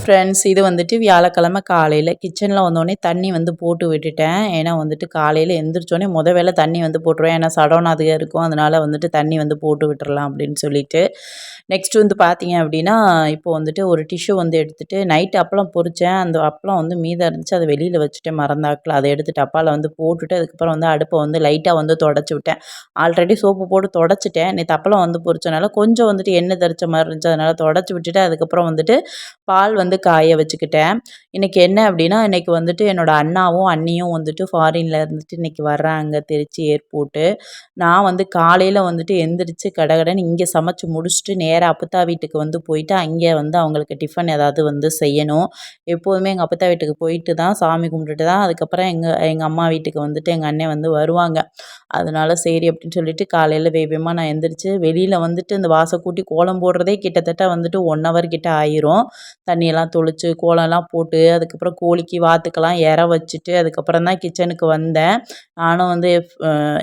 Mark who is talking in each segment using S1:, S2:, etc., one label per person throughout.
S1: Friends, இது வந்துட்டு வியாழக்கிழமை காலையில கிச்சனில் வந்தோடனே தண்ணி வந்து போட்டு விட்டுட்டேன். ஏன்னா வந்துட்டு காலையில் எந்திரிச்சோடனே வேளை தண்ணி வந்து போட்டுருவேன். ஏன்னா சடோன் அதிகம் இருக்கும். அதனால் வந்துட்டு தண்ணி வந்து போட்டு விட்டுறலாம் அப்படின்னு சொல்லிட்டு. நெக்ஸ்ட் வந்து பார்த்தீங்க அப்படின்னா, இப்போ வந்துட்டு ஒரு டிஷ்யூ வந்து எடுத்துட்டு நைட் அப்பளம் பொரிச்சேன். அந்த அப்பளம் வந்து மீதம் இருந்துச்சு. அதை வெளியில் வச்சுட்டேன் மறந்தாக்கில். அதை எடுத்து டப்பாவில் வந்து போட்டுட்டு அதுக்கப்புறம் வந்து அடுப்பை வந்து லைட்டாக வந்து தொடச்சி விட்டேன். ஆல்ரெடி சோப்பு போட்டு தொடச்சிட்டேன். நேற்று அப்பளம் வந்து பொரிச்சனால கொஞ்சம் வந்துட்டு எண்ணெய் தெறிச்ச மாதிரி இருந்துச்சு. அதனால் தொடச்சி விட்டுட்டு அதுக்கப்புறம் வந்துட்டு பால் வந்து காய வச்சுக்கிட்டேன். இன்றைக்கி என்ன அப்படின்னா, இன்றைக்கி வந்துட்டு என்னோடய அண்ணாவும் அண்ணியும் வந்துட்டு ஃபாரின்ல இருந்துட்டு இன்றைக்கி வர்றாங்க திருச்சி ஏர்போர்ட்டு. நான் வந்து காலையில் வந்துட்டு எந்திரிச்சு கடகடன்னு இங்கே சமைச்சு முடிச்சுட்டு நேராக அப்புத்தா வீட்டுக்கு வந்து போயிட்டு அங்கே வந்து அவங்களுக்கு டிஃபன் ஏதாவது வந்து செய்யணும். எப்போதுமே எங்கள் அப்புத்தா வீட்டுக்கு போயிட்டு தான் சாமி கும்பிட்டுட்டு தான் அதுக்கப்புறம் எங்கள் அம்மா வீட்டுக்கு வந்துட்டு எங்கள் அண்ணன் வந்து வருவாங்க. அதனால சரி அப்படின்னு சொல்லிட்டு காலையில் வேகமாக நான் எந்திரிச்சு வெளியில் வந்துட்டு இந்த வாசல் கூட்டி கோலம் போடுறதே கிட்டத்தட்ட வந்துட்டு 1 ஹவர் கிட்ட ஆயிரும். தண்ணியெல்லாம் தொளிச்சு கோலம்லாம் போட்டு அதுக்கப்புறம் கோழிக்கு வாத்துக்கெல்லாம் வச்சுட்டு அதுக்கப்புறம் தான் கிச்சனுக்கு வந்தேன். நானும் வந்து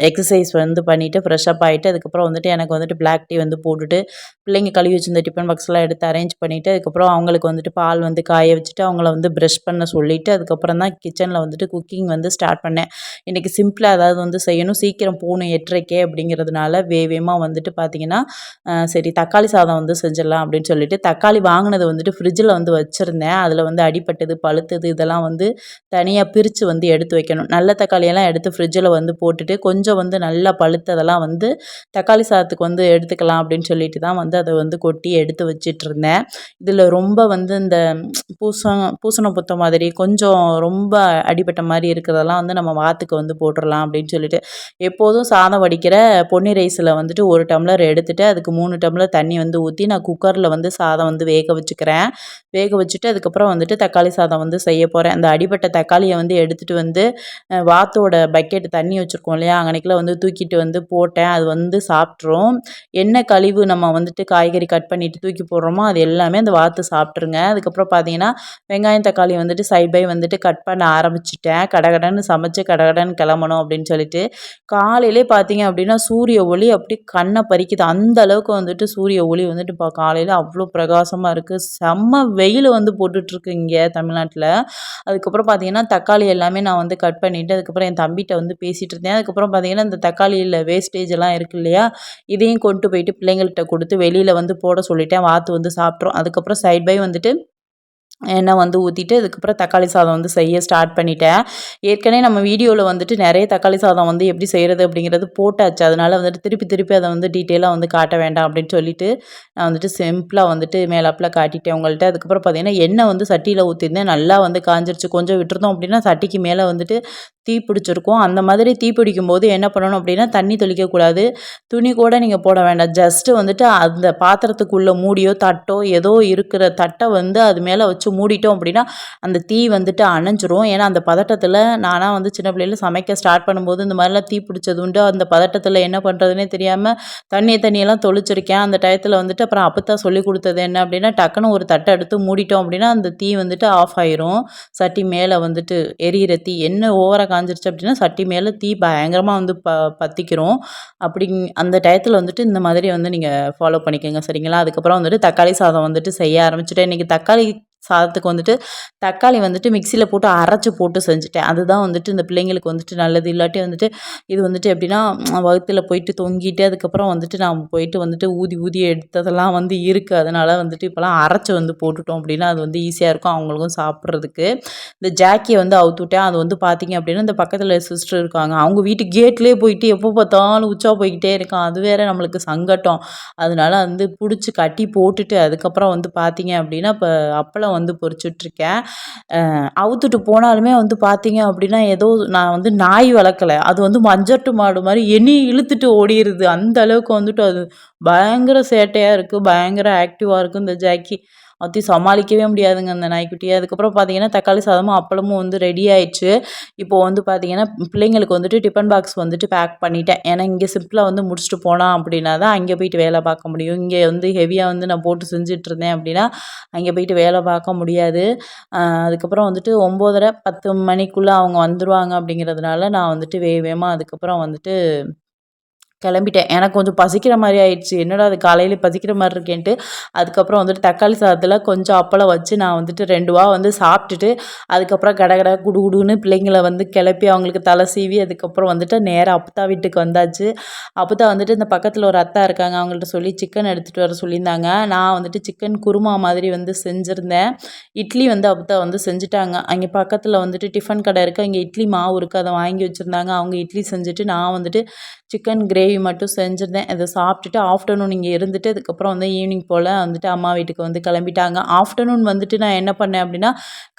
S1: எக்ஸசைஸ் வந்து பண்ணிவிட்டு ஃப்ரெஷ்அப் ஆகிட்டு அதுக்கப்புறம் வந்துட்டு எனக்கு வந்துட்டு பிளாக் டீ வந்து போட்டுட்டு பிள்ளைங்க கழுவி வச்சிருந்த டிஃபன் பாக்ஸ்லாம் எடுத்து அரேஞ்ச் பண்ணிவிட்டு அதுக்கப்புறம் அவங்களுக்கு வந்துட்டு பால் வந்து காய வச்சுட்டு அவங்கள வந்து ப்ரஷ் பண்ண சொல்லிவிட்டு அதுக்கப்புறம் தான் கிச்சனில் வந்துட்டு குக்கிங் வந்து ஸ்டார்ட் பண்ணேன். இன்றைக்கி சிம்பிளாக ஏதாவது வந்து செய்யணும், சீக்கிரம் போகணும் 8:30 அப்படிங்கிறதுனால வேகமாக வந்துட்டு பார்த்திங்கன்னா சரி தக்காளி சாதம் வந்து செஞ்சிடலாம் அப்படின்னு சொல்லிட்டு தக்காளி வாங்கினது வந்துட்டு ஃப்ரிட்ஜில் வந்து வச்சுருந்தேன். அதில் வந்து அடிப்பட்டது பழுத்தது இதெல்லாம் வந்து தனியாக பிரித்து வந்து எடுத்து வைக்கணும். நல்ல தக்காளியெல்லாம் எடுத்து ஃப்ரிட்ஜில் வந்து போட்டுட்டு கொஞ்சம் வந்து நல்லா பழுத்ததெல்லாம் வந்து தக்காளி சாதத்துக்கு வந்து எடுத்துக்கலாம் அப்படின்னு சொல்லிட்டு தான் வந்து அதை வந்து கொட்டி எடுத்து வச்சிட்ருந்தேன். இதில் ரொம்ப வந்து இந்த பூசண புத்த மாதிரி கொஞ்சம் ரொம்ப அடிபட்ட மாதிரி இருக்கிறதெல்லாம் வந்து நம்ம வாத்துக்கு வந்து போட்டுடலாம் அப்படின்னு சொல்லிட்டு எப்போதும் சாதம் வடிக்கிற பொன்னி ரைஸில் வந்துட்டு 1 டம்ளர் எடுத்துகிட்டு அதுக்கு 3 டம்ளர் தண்ணி வந்து ஊற்றி நான் குக்கரில் வந்து சாதம் வந்து வேக வச்சுக்கிறேன். வேக வச்சுட்டு அதுக்கப்புறம் வந்துட்டு தக்காளி சாதம் வந்து செய்ய போகிறேன். அந்த அடிபட்ட தக்காளியை வந்து எடுத்துகிட்டு வந்து வாத்தோட பக்கெட் தண்ணி வச்சுருக்கோம் இல்லையா, அங்கனைக்குள்ள வந்து தூக்கிட்டு வந்து போட்டேன். அது வந்து சாப்பிட்ரும். என்ன கழிவு நம்ம வந்துட்டு காய்கறி கட் பண்ணிவிட்டு தூக்கி போடுறோமோ அது எல்லாமே அந்த வாத்து சாப்பிட்ருங்க. அதுக்கப்புறம் பார்த்தீங்கன்னா வெங்காயம் தக்காளி வந்துட்டு சைட் பை வந்துட்டு கட் பண்ண ஆரம்பிச்சிட்டேன். கடகடன்னு சமைச்சு கடகடன்னு கிளம்பணும் அப்படின்னு சொல்லிட்டு காலையிலே பார்த்தீங்க அப்படின்னா சூரிய ஒளி அப்படி கண்ணை பறிக்குது. அந்த அளவுக்கு வந்துட்டு சூரிய ஒளி வந்துட்டு இப்போ காலையில் அவ்வளோ பிரகாசமாக இருக்குது. செம்ம வெயில் வந்து போட்டுட்ருக்கு இங்கே தமிழ்நாட்டில். அதுக்கப்புறம் பார்த்தீங்கன்னா தக்காளி எல்லாமே நான் வந்து கட் பண்ணிவிட்டு அதுக்கப்புறம் என் தம்பிகிட்ட வந்து பேசிகிட்டு இருந்தேன். அதுக்கப்புறம் பார்த்தீங்கன்னா இந்த தக்காளியில் வேஸ்டேஜ் எல்லாம் இருக்குது இல்லையா, இதையும் கொண்டு போயிட்டு பிள்ளைங்கள்கிட்ட கொடுத்து வெளியில் வந்து போட சொல்லிட்டேன். வாத்து வந்து சாப்பிட்ரும். அதுக்கப்புறம் சைட் பை வந்துட்டு எண்ணெய் வந்து ஊற்றிட்டு அதுக்கப்புறம் தக்காளி சாதம் வந்து செய்ய ஸ்டார்ட் பண்ணிட்டேன். ஏற்கனவே நம்ம வீடியோவில் வந்துட்டு நிறைய தக்காளி சாதம் வந்து எப்படி செய்கிறது அப்படிங்கிறது போட்டாச்சு. அதனால் வந்துட்டு திருப்பி திருப்பி அதை வந்து டீட்டெயிலாக வந்து காட்ட வேண்டாம் அப்படின்னு சொல்லிட்டு நான் வந்துட்டு சிம்பிளாக வந்துட்டு மேலாப்பில் காட்டிட்டேன் உங்கள்கிட்ட. அதுக்கப்புறம் பார்த்தீங்கன்னா எண்ணெய் வந்து சட்டியில் ஊற்றிருந்தேன். நல்லா வந்து காஞ்சிருச்சு. கொஞ்சம் விட்டுருந்தோம் அப்படின்னா சட்டிக்கு மேலே வந்துட்டு தீ பிடிச்சிருக்கும். அந்த மாதிரி தீ பிடிக்கும்போது என்ன பண்ணணும் அப்படின்னா தண்ணி தெளிக்கக்கூடாது, துணி கூட நீங்கள் போட வேண்டாம். ஜஸ்ட்டு வந்துட்டு அந்த பாத்திரத்துக்குள்ளே மூடியோ தட்டோ ஏதோ இருக்கிற தட்டை வந்து அது மேலே வச்சு மூடிட்டோம் அப்படின்னா அந்த தீ வந்துட்டு அணைஞ்சிரும். ஏன்னா அந்த பதட்டத்தில் நானாக வந்து சின்ன பிள்ளையில சமைக்க ஸ்டார்ட் பண்ணும்போது இந்த மாதிரிலாம் தீ பிடிச்சது உண்டு. அந்த பதட்டத்தில் என்ன பண்ணுறதுனே தெரியாமல் தண்ணியெல்லாம் தொளிச்சிருக்கேன். அந்த டயத்தில் வந்துட்டு அப்புறம் அப்பத்தான் சொல்லி கொடுத்தது என்ன அப்படின்னா டக்குன்னு ஒரு தட்டை எடுத்து மூடிட்டோம் அப்படின்னா அந்த தீ வந்துட்டு ஆஃப் ஆயிரும். சட்டி மேலே வந்துட்டு எரியிற தீ என்ன ஓவராக காஞ்சிருச்சு அப்படின்னா சட்டி மேலே தீ பயங்கரமாக வந்து பற்றிக்கிறோம். அப்படி அந்த டயத்தில் வந்துட்டு இந்த மாதிரி வந்து நீங்கள் ஃபாலோ பண்ணிக்கோங்க சரிங்களா. அதுக்கப்புறம் வந்துட்டு தக்காளி சாதம் வந்துட்டு செய்ய ஆரம்பிச்சுட்டேன். இன்றைக்கி தக்காளி சாதத்துக்கு வந்துட்டு தக்காளி வந்துட்டு மிக்சியில் போட்டு அரைச்சி போட்டு செஞ்சுட்டேன். அதுதான் வந்துட்டு இந்த பிள்ளைங்களுக்கு வந்துட்டு நல்லது. இல்லாட்டி வந்துட்டு இது வந்துட்டு எப்படின்னா வகுத்தில் போயிட்டு தொங்கிட்டு அதுக்கப்புறம் வந்துட்டு நான் போயிட்டு வந்துட்டு ஊதி ஊதி எடுத்ததெல்லாம் வந்து இருக்குது. அதனால் வந்துட்டு இப்போலாம் அரைச்சி வந்து போட்டுட்டோம் அப்படின்னா அது வந்து ஈஸியாக இருக்கும் அவங்களுக்கும் சாப்பிட்றதுக்கு. இந்த ஜாக்கியை வந்து அவுத்துவிட்டேன். அது வந்து பார்த்திங்க அப்படின்னா இந்த பக்கத்தில் சிஸ்டர் இருக்காங்க. அவங்க வீட்டு கேட்லேயே போயிட்டு எப்போ பார்த்தாலும் உச்சா போய்கிட்டே இருக்கான். அது வேறு நம்மளுக்கு சங்கட்டம். அதனால வந்து பிடிச்சி கட்டி போட்டுட்டு அதுக்கப்புறம் வந்து பார்த்திங்க அப்படின்னா இப்போ அப்பளம் வந்து பொரிச்சுட்ருக்கேன். அவுத்துட்டு போனாலுமே வந்து பார்த்தீங்க அப்படின்னா ஏதோ நான் வந்து நாய் வளர்க்கலை, அது வந்து மஞ்சட்டு மாடு மாதிரி என்னையும் இழுத்துட்டு ஓடிடுது. அந்த அளவுக்கு வந்துட்டு அது பயங்கர சேட்டையாக இருக்குது, பயங்கர ஆக்டிவாக இருக்குது இந்த ஜாக்கி. அத்தி சமாளிக்கவே முடியாதுங்க அந்த நாய்க்குட்டியை. அதுக்கப்புறம் பார்த்தீங்கன்னா தக்காளி சாதமும் அப்பளமும் வந்து ரெடி ஆயிடுச்சு. இப்போது வந்து பார்த்தீங்கன்னா பிள்ளைங்களுக்கு வந்துட்டு டிஃபன் பாக்ஸ் வந்துட்டு பேக் பண்ணிட்டேன். ஏன்னா இங்கே சிம்பிளாக வந்து முடிச்சுட்டு போனால் அப்படின்னா தான் அங்கே போயிட்டு வேலை பார்க்க முடியும். இங்கே வந்து ஹெவியாக வந்து நான் போட்டு செஞ்சிட்ருந்தேன் அப்படின்னா அங்கே போயிட்டு வேலை பார்க்க முடியாது. அதுக்கப்புறம் வந்துட்டு 9:30 10 மணிக்குள்ளே அவங்க வந்துடுவாங்க அப்படிங்கிறதுனால நான் வந்துட்டு வேகமாக அதுக்கப்புறம் வந்துட்டு கிளம்பிட்டேன். எனக்கு கொஞ்சம் பசிக்கிற மாரி ஆயிடுச்சு. என்னடா அது காலையில பசிக்கிற மாரி இருக்கேன்ட்டு, அதுக்கப்புறம் வந்துட்டு தக்காளி சாதத்துல கொஞ்சம் அப்பளம் வச்சு நான் வந்துட்டு 2 வா வந்து சாப்பிட்டுட்டு, அதுக்கப்புறம் கடகட குடுகுடுன்னு பிள்ளைங்கள வந்து கிளப்பி அவங்களுக்கு தலை சீவி, அதுக்கப்புறம் வந்துட்டு நேரா அப்புத்தா வீட்டுக்கு வந்தாச்சு. அப்புத்தா வந்துட்டு இந்த பக்கத்துல ஒரு அத்தா இருக்காங்க. அவங்கள்ட்ட சொல்லி சிக்கன் எடுத்துட்டு வர சொல்லியிருந்தாங்க. நான் வந்துட்டு சிக்கன் குருமா மாதிரி வந்து செஞ்சிருந்தேன். இட்லி வந்து அப்புத்தா வந்து செஞ்சுட்டாங்க. அங்கே பக்கத்துல வந்துட்டு டிஃபன் கடை இருக்கு. அங்கே இட்லி மாவு இருக்கு. அத வாங்கி வச்சிருந்தாங்க. அவங்க இட்லி செஞ்சுட்டு, நான் வந்துட்டு சிக்கன் கிரேவி மட்டும் செஞ்சிருந்தேன். இத சாப்பிட்டுட்டு ஆஃப்டர்நூன் இங்கே இருந்துட்டு, அதுக்கப்புறம் வந்து ஈவினிங் போல வந்துட்டு அம்மா வீட்டுக்கு வந்து கிளம்பிட்டாங்க. ஆஃப்டர்நூன் வந்துட்டு நான் என்ன பண்ணேன் அப்படின்னா,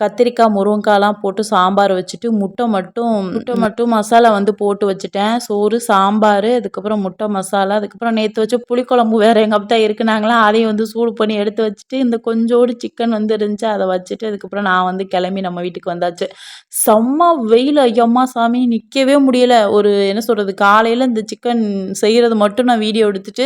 S1: கத்திரிக்காய், முருங்கக்காய்லாம் போட்டு சாம்பார் வச்சுட்டு, முட்டை மட்டும் மசாலா வந்து போட்டு வச்சுட்டேன். சோறு, சாம்பார், அதுக்கப்புறம் முட்டை மசாலா, அதுக்கப்புறம் நேத்து வச்ச புளிக்குழம்பு வேற எங்க அப்பத்தா இருக்குனாங்களா, அதையும் வந்து சூடு பண்ணி எடுத்து வச்சுட்டு, இந்த கொஞ்சோடு சிக்கன் வந்து இருந்துச்சு. அத வச்சுட்டு, அதுக்கப்புறம் நான் வந்து கிளம்பி நம்ம வீட்டுக்கு வந்தாச்சு. செம்ம வெயில் ஐயம்மா சாமி! நிக்கவே முடியல. ஒரு என்ன சொல்றது, காலையில இந்த சிக்கன் செய்றது மட்டும் நான் வீடியோ எடுத்துட்டு,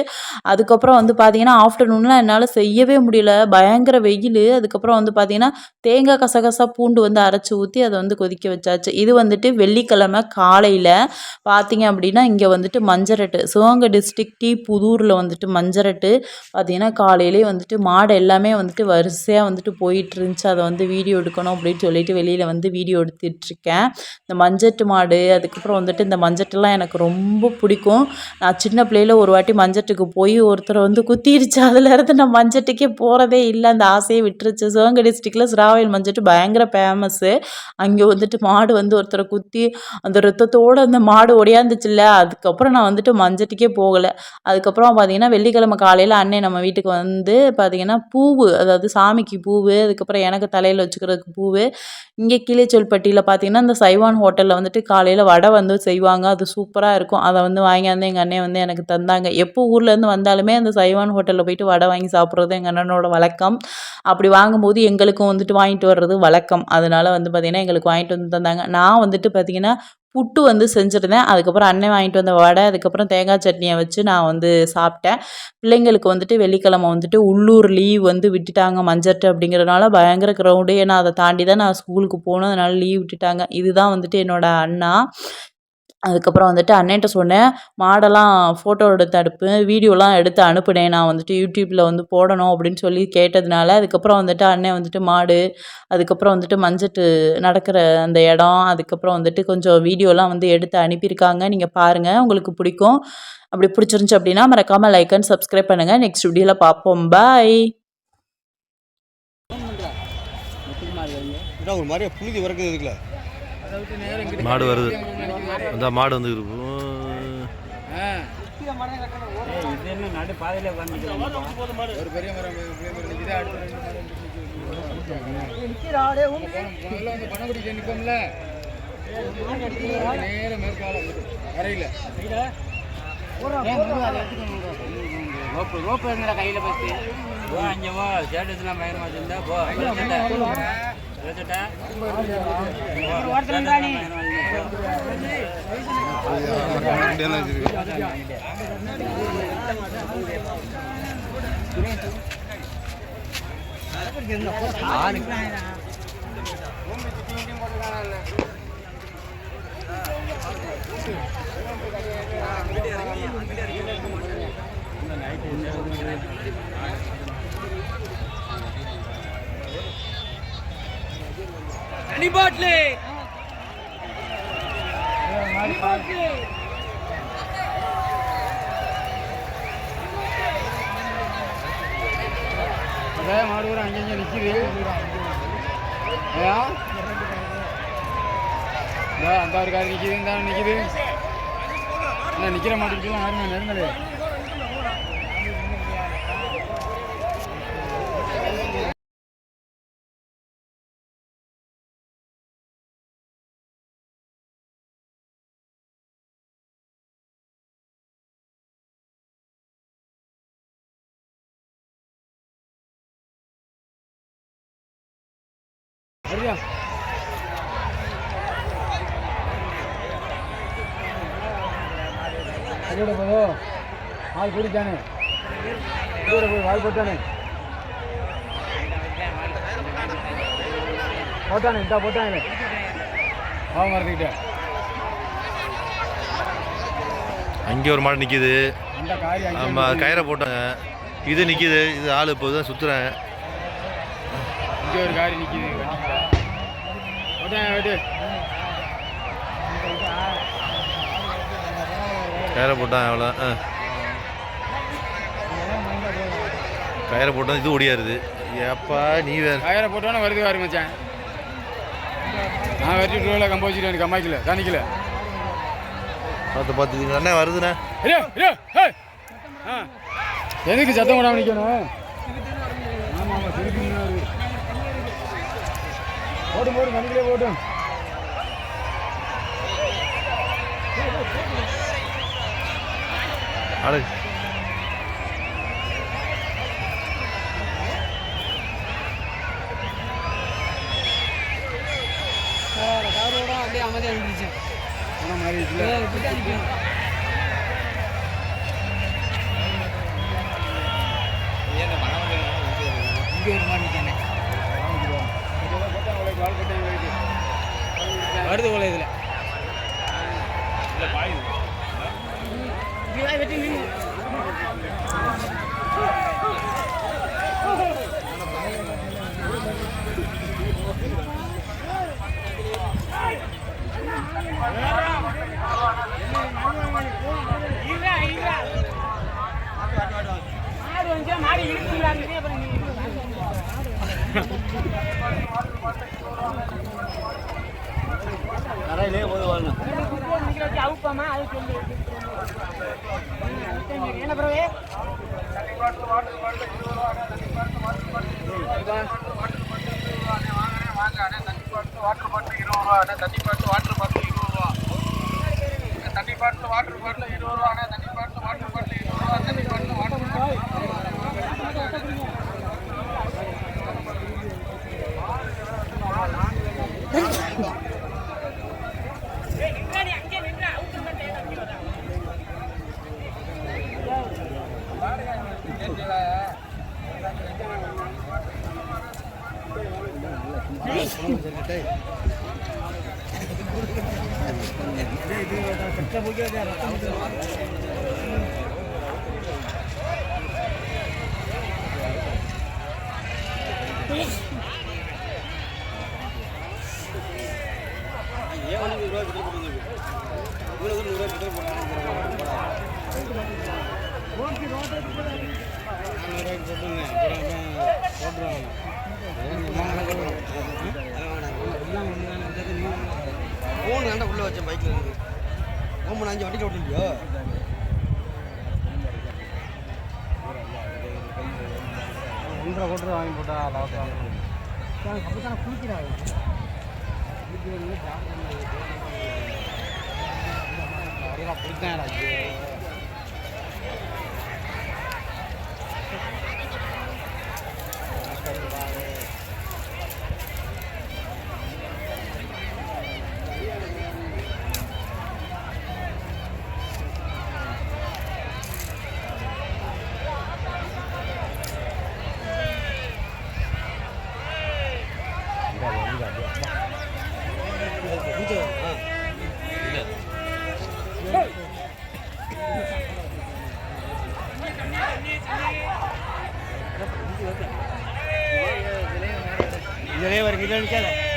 S1: அதுக்கப்புறம் வந்து பார்த்தீங்கன்னா, ஆஃப்டர்நூன்லாம் என்னால செய்யவே முடியல. பயங்கர வெயிலு. அதுக்கப்புறம் வந்து பார்த்தீங்கன்னா, தேங்காய் கசகசா, பூண்டு வந்து அரைச்சு ஊத்தி அத வந்து கொதிக்க வச்சாச்சு. இது வந்துட்டு வெள்ளிக்கிழமை காலையில பார்த்தீங்க அப்படின்னா, இங்க வந்துட்டு மஞ்சரட்டு சிவகங்கை டிஸ்ட்ரிக்ட் புதூர்ல வந்துட்டு மஞ்சரட்டு பார்த்தீங்கன்னா, காலையிலேயே வந்துட்டு மாடு எல்லாமே வந்துட்டு வரிசையா வந்துட்டு போயிட்டுருந்துச்சு. அத வந்து வீடியோ எடுக்கணும் அப்படின்னு சொல்லிட்டு வெளியில வந்து வீடியோ எடுத்துட்டுருக்கேன். இந்த மஞ்சட்டு மாடு, அதுக்கப்புறம் வந்துட்டு இந்த மஞ்சட்டெல்லாம் எனக்கு ரொம்ப பிடிக்கும். நான் சின்ன பிள்ளையில ஒரு வாட்டி மஞ்சட்டுக்கு போய் ஒருத்தர் வந்து குத்திருச்சு. அதுலேருந்து நான் மஞ்சட்டுக்கே போறதே இல்ல. அந்த ஆசையே விட்டுருச்சு. சிவகங்கை டிஸ்ட்ரிக்ட்ல சிராவயல் மஞ்சட்டு பயங்கர ஃபேமஸ்ஸு. அங்கே வந்துட்டு மாடு வந்து ஒருத்தர குத்தி, அந்த ரத்தத்தோட அந்த மாடு ஒடியாந்துச்சுல்ல, அதுக்கப்புறம் நான் வந்துட்டு மஞ்சட்டுக்கே போகல. அதுக்கப்புறம் பார்த்தீங்கன்னா, வெள்ளிக்கிழமை காலையில அண்ணன் நம்ம வீட்டுக்கு வந்து பார்த்தீங்கன்னா, பூவு அதாவது சாமிக்கு பூவு, அதுக்கப்புறம் எனக்கு தலையில வச்சுக்கிறதுக்கு பூவு, இங்கே கீழச்செல்பட்டியில பார்த்தீங்கன்னா, இந்த சைவான் ஹோட்டல்ல வந்துட்டு காலையில வடை வந்து செய்வாங்க. அது சூப்பரா இருக்கும். அத வந்து வாங்கியாந்து எங்க அண்ணன் வந்து எனக்கு தந்தாங்க. எப்போ ஊர்லேருந்து வந்தாலுமே அந்த சைவான் ஹோட்டல்ல போயிட்டு வடை வாங்கி சாப்பிட்றது எங்க அண்ணனோட வழக்கம். அப்படி வாங்கும்போது எங்களுக்கும் வந்துட்டு வாங்கிட்டு வர்றது வழக்கம். அதனால வந்து பார்த்தீங்கன்னா, எங்களுக்கு வாங்கிட்டு வந்து தந்தாங்க. நான் வந்துட்டு பார்த்தீங்கன்னா, புட்டு வந்து செஞ்சிருந்தேன். அதுக்கப்புறம் அண்ணன் வாங்கிட்டு வந்த வடை, அதுக்கப்புறம் தேங்காய் சட்னிய வச்சு நான் வந்து சாப்பிட்டேன். பிள்ளைங்களுக்கு வந்துட்டு வெள்ளிக்கிழமை வந்துட்டு உள்ளூர் லீவ் வந்து விட்டுட்டாங்க மஞ்சட்டு அப்படிங்கிறனால பயங்கர கிரவுண்டு. ஏன்னா அத தாண்டி தான் நான் ஸ்கூலுக்கு போணும். அதனால லீவ் விட்டுட்டாங்க. இதுதான் வந்துட்டு என்னோட அண்ணா. அதுக்கப்புறம் வந்துட்டு அண்ணன்ட்ட சொன்னேன், மாடெல்லாம் ஃபோட்டோ எடுத்து அனுப்பு, வீடியோலாம் எடுத்து அனுப்புனேன். நான் வந்துட்டு யூடியூப்ல வந்து போடணும் அப்படின்னு சொல்லி கேட்டதுனால, அதுக்கப்புறம் வந்துட்டு அண்ணன் வந்துட்டு மாடு, அதுக்கப்புறம் வந்துட்டு மஞ்சட்டு நடக்கிற அந்த இடம், அதுக்கப்புறம் வந்துட்டு கொஞ்சம் வீடியோலாம் வந்து எடுத்து அனுப்பியிருக்காங்க. நீங்க பாருங்க. உங்களுக்கு பிடிக்கும். அப்படி பிடிச்சிருந்துச்சு அப்படின்னா மறக்காம லைக் அண்ட் சப்ஸ்கிரைப் பண்ணுங்க. நெக்ஸ்ட் வீடியோல பார்ப்போம். பாய்.
S2: ஒரு மாதிரியா புழுதி வறக்குது இதுக்குள்ள.
S3: மாடு வருது. அந்த மாடு வந்து
S2: ஒரு பெரிய மரம் பணக்குடி நிற்போம்ல நேர மேற்கால வரையில ரோப்பு கையில பத்தி அங்கே போ ஸ்டேட்டஸ்லாம் பயங்கரமா வச்சிருந்தா போ பாட்லே மாடு கூட அங்கங்க நிக்குது. அந்த ஒரு கார் நிக்குது, இந்த நிக்குது. நிக்கிற மாட்டுக்கு நெருங்கலே. போதோ ஆள் குடிச்சானே போய் வாய் போட்டானே இந்த போட்டானே அவன் மறந்துக்கிட்டேன்.
S3: அங்கே ஒரு மாடு நிற்கிது.
S2: அந்த காரி அங்கே
S3: ஆமாம், கயிறை போட்டாங்க. இது நிற்கிது. இது ஆள் இப்போ தான் சுற்றுறேன்.
S2: இங்கே ஒரு காரி நிற்கிது. வெட்டு
S3: கயிறை போட்டான் எவ்வளோ. கயிறை போட்டால் இது ஓடியாருது. ஏப்பா நீ வேறு
S2: கயிறை போட்டோன்னே வருது வாரி மச்சான். நான் வெட்டி டூவில் கம்ப வச்சுட்டு எனக்கு அம்மாக்கில் தனிக்கல
S3: பார்த்துக்கிங்க அண்ணே வருதுண்ணே.
S2: எதுக்கு சத்தம் போடாமல் நிற்கணும்? ஆமாம் ஆமாம் திருப்பி போட்டும் போட்டும் தனிக்கிலே போட்டும்.
S3: ஆளு
S4: கவரோட அப்படியே அமைதியாக இருந்துச்சு.
S2: மாதிரி இருக்குல்ல.
S4: இங்கே ஒரு மாதிரி நிற்கானே வருது போல இதில் வெட்டி நின்று மாடி கடையிலே போதுவாங்க அவுப்பாமா அது சொல்லி என்ன பிறவே வாட்டர் பாட்டில் 20 ரூபா. தண்ணி பாட்டில் வாட்டர் பாட்டில் 20 ரூபா. தண்ணி பாட்டில் வாட்டர் பாட்டில் 20 ரூபா. தண்ணி பாட்டில் வாட்டர் பாட்டில் 20 ரூபா. தண்ணி பாட்டில் வாட்டர் ஃபோன் தாண்டா உள்ள வச்சேன் பைக்கில் இருந்து. ஃபோன் 5 வண்டியில் ஓட்டிருக்கியோ? ஒன்றரை கோட்டை வாங்கி போட்டா அப்போ தானே குளிக்கிறாங்க. பிடித்தேன் இதே வரைக்கும் நிற்காத.